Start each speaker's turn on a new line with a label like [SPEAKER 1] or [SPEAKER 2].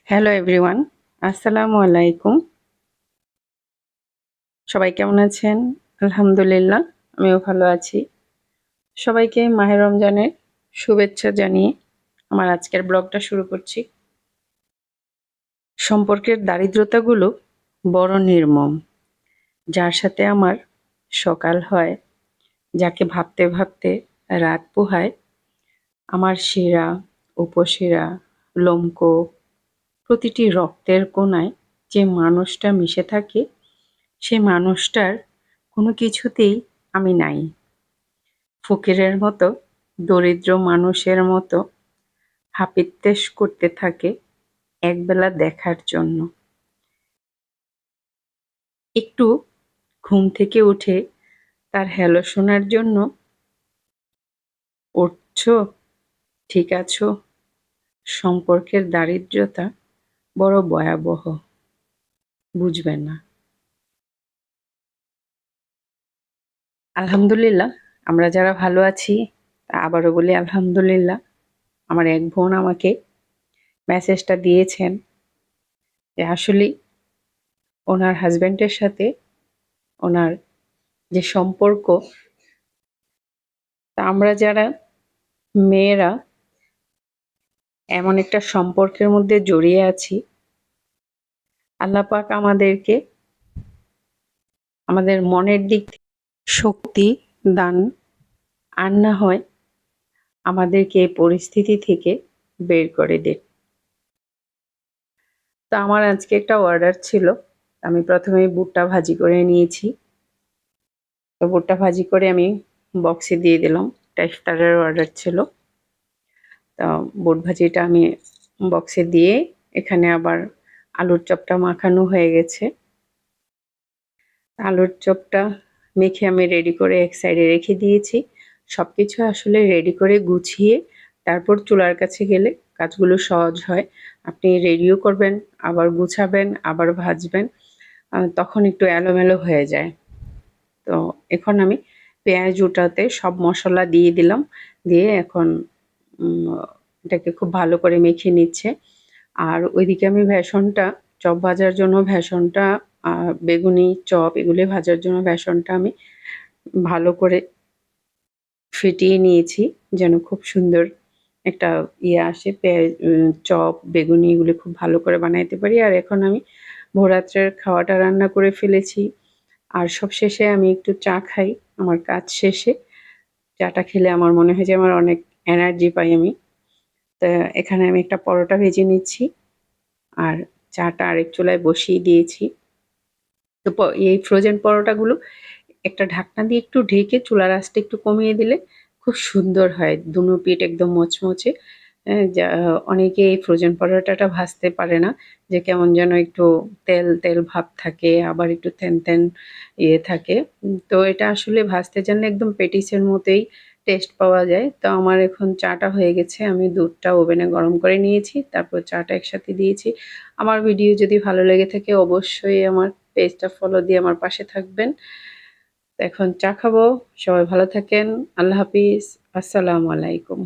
[SPEAKER 1] Hello everyone, আসসালামু আলাইকুম। সবাই কেমন আছেন? আলহামদুলিল্লাহ, আমিও ভালো আছি। সবাইকে মাহে রমজানের শুভেচ্ছা জানিয়ে আমার আজকের ব্লগটা শুরু করছি। সম্পর্কের দারিদ্রতাগুলো বড় নির্মম। যার সাথে আমার সকাল হয়, যাকে ভাবতে ভাবতে রাত পোহায়, আমার শিরা, উপশিরা, লোমকূপ, প্রতিটি রক্তের কোণায় যে মানুষটা মিশে থাকে, সে মানুষটার কোনো কিছুতেই আমি নাই। ফকিরের মতো, দরিদ্র মানুষের মতো হাপিত্যেশ করতে থাকে একবেলা দেখার জন্য। একটু ঘুম থেকে উঠে তার হ্যালো শোনার জন্য, উঠছো, ঠিক আছো? সম্পর্কের দারিদ্রতা বড় ভয়াবহ, বুঝবে না। আলহামদুলিল্লাহ, আমরা যারা ভালো আছি, আবারও বলি আলহামদুলিল্লাহ। আমার এক বোন আমাকে মেসেজটা দিয়েছেন যে আসলে ওনার হাজব্যান্ডের সাথে ওনার যে সম্পর্ক, তা আমরা যারা মেয়েরা এমন একটা সম্পর্কের মধ্যে জড়িয়ে আছি, আল্লাহ পাক আমাদেরকে আমাদের মনের দিক থেকে শক্তি দান, আর না হয় আমাদেরকে এই পরিস্থিতি থেকে বের করে দেন। তো আমার আজকে একটা অর্ডার ছিল, আমি প্রথমে বুটটা ভাজি করে নিয়েছি। তো বুটটা ভাজি করে আমি বক্সে দিয়ে দিলাম, এটা ইফতারের অর্ডার ছিল। তো বুট ভাজিটা আমি বক্সে দিয়ে এখানে আবার আলুর চপটা মাখানো হয়ে গেছে। আলুর চপটা মেখে আমি রেডি করে এক সাইডে রেখে দিয়েছি। সবকিছু আসলে রেডি করে গুছিয়ে তারপর চুলার কাছে গেলে কাজগুলো সহজ হয়। আপনি রেডিও করবেন, আবার গুছাবেন, আবার ভাজবেন, তখন একটু এলোমেলো হয়ে যায়। তো এখন আমি পেঁয়াজ ওটাতে সব মশলা দিয়ে দিলাম, দিয়ে এখন এটাকে খুব ভালো করে মেখে নিচ্ছে। আর ওইদিকে আমি বেসনটা, চপ ভাজার জন্য বেসনটা, বেগুনি চপ এগুলি ভাজার জন্য বেসনটা আমি ভালো করে ফেটিয়ে নিয়েছি, যেন খুব সুন্দর একটা ইয়ে আসে, চপ বেগুনি এগুলি খুব ভালো করে বানাইতে পারি। আর এখন আমি ভোররাত্রের খাওয়াটা রান্না করে ফেলেছি। আর সবশেষে আমি একটু চা খাই আমার কাজ শেষে। চাটা খেলে আমার মনে হয় যে আমার অনেক এনার্জি পাই আমি। তো এখানে আমি একটা পরোটা ভেজে নিচ্ছি আর চাটা আরেক চুলায় বসিয়ে দিয়েছি। তো এই ফ্রোজেন পরোটাগুলো একটা ঢাকনা দিয়ে একটু ঢেকে চুলার আঁচটা একটু কমিয়ে দিলে খুব সুন্দর হয়, দুনো পিঠ একদম মচমচে। যা অনেকে এই ফ্রোজেন পরোটাটা ভাজতে পারে না, যে কেমন যেন একটু তেল তেল ভাব থাকে, আবার একটু তেন ইয়ে থাকে। তো এটা আসলে ভাজতে জানলে একদম পেটিসের মতোই টেস্ট পাওয়া যায়। তো আমার এখন চাটা হয়ে গেছে, আমি দুধটা ওভেনে গরম করে নিয়েছি, তারপর চাটা একসাথে দিয়েছি। আমার ভিডিও যদি ভালো লেগে থাকে অবশ্যই আমার পেজটা ফলো দিয়ে আমার পাশে থাকবেন। এখন চা খাবো। সবাই ভালো থাকেন। আল্লাহ হাফিজ। আসসালামু আলাইকুম।